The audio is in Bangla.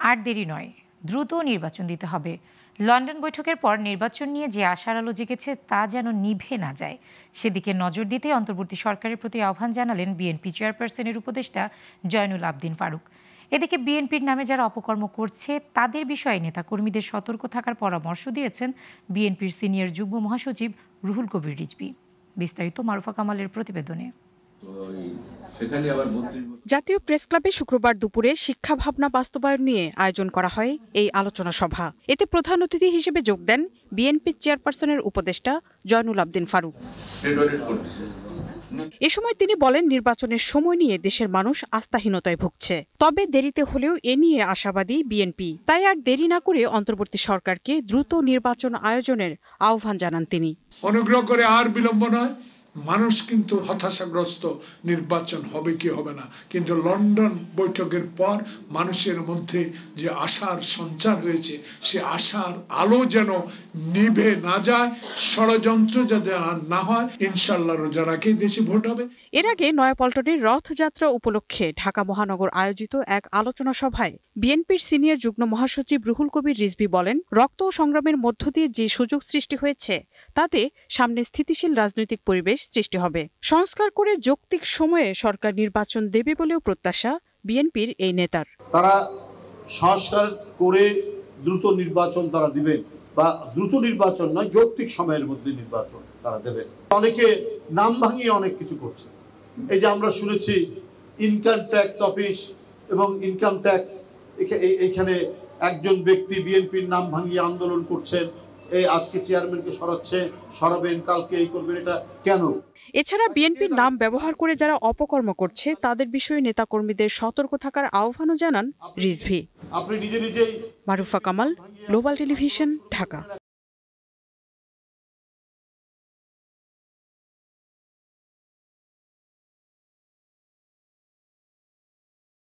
আর দেরি নয়, দ্রুত নির্বাচন দিতে হবে। লন্ডন বৈঠকের পর নির্বাচন নিয়ে যে আশার আলো জেগেছে তা যেন নিভে না যায়, সেদিকে নজর দিতে অন্তর্বর্তী সরকারের প্রতি আহ্বান জানালেন বিএনপি চেয়ারপারসনের উপদেষ্টা জয়নুল আবদিন ফারুক। এদিকে বিএনপির নামে যারা অপকর্ম করছে তাদের বিষয়ে নেতাকর্মীদের সতর্ক থাকার পরামর্শ দিয়েছেন বিএনপির সিনিয়র যুগ্ম মহাসচিব রুহুল কবির রিজভী। বিস্তারিত মারুফা কামালের প্রতিবেদনে। জাতীয় প্রেস ক্লাবে শুক্রবার দুপুরে শিক্ষা ভাবনা বাস্তবায়ন নিয়ে আয়োজন করা হয় এই আলোচনা সভা। এতে প্রধান অতিথি হিসেবে যোগ দেন বিএনপি চেয়ারপারসনের উপদেষ্টা জয়নুল আবদিন ফারুক। এ সময় তিনি বলেন, নির্বাচনের সময় নিয়ে দেশের মানুষ আস্থাহীনতায় ভুগছে, তবে দেরিতে হলেও এ নিয়ে আশাবাদী বিএনপি। তাই আর দেরি না করে অন্তর্বর্তী সরকারকে দ্রুত নির্বাচন আয়োজনের আহ্বান জানান তিনি। অনুগ্রহ করে আর বিলম্ব নয়, মানুষ কিন্তু হতাশাগ্রস্ত, নির্বাচন হবে কি হবে না, কিন্তু লন্ডন বৈঠকের পর মানুষের মধ্যে যে আশার সঞ্চার হয়েছে সে আশার আলো যেন নিভে না যায়, ষড়যন্ত্র যাতে না হয়। ইনশাআল্লাহ রোজা রাখেই দেশে ভোট হবে। এর আগে নয়াপল্টনের রথযাত্রা উপলক্ষে ঢাকা মহানগর আয়োজিত এক আলোচনা সভায় বিএনপির সিনিয়র যুগ্ম মহাসচিব রুহুল কবির রিজভী বলেন, রক্ত ও সংগ্রামের মধ্য দিয়ে যে সুযোগ সৃষ্টি হয়েছে তাতে সামনে স্থিতিশীল রাজনৈতিক পরিবেশ সৃষ্টি হবে। সংস্কার করে যৌক্তিক সময়ে সরকার নির্বাচন দেবে বলেও প্রত্যাশা বিএনপির এই নেতার। তারা সংস্কার করে দ্রুত নির্বাচন তারা দিবেন, বা দ্রুত নির্বাচন নয়, যৌক্তিক সময়ের মধ্যে নির্বাচন তারা দেবেন। অনেকে নাম ভাঙিয়ে অনেক কিছু করছে। এই যে আমরা শুনেছি ইনকাম ট্যাক্স অফিস এবং ইনকাম ট্যাক্স, এখানে একজন ব্যক্তি বিএনপির নাম ভাঙিয়ে আন্দোলন করছেন, এই আজকে চেয়ারম্যানকে সরাবেন, কালকে এই করবেন, এটা কেন? এছাড়া বিএনপির নাম ব্যবহার করে যারা অপকর্ম করছে তাদের বিষয়ে নেতাকর্মীদের সতর্ক থাকার আহ্বানও জানান রিজভী। আপনি নিজেই। Marufa Kamal, global television, Dhaka.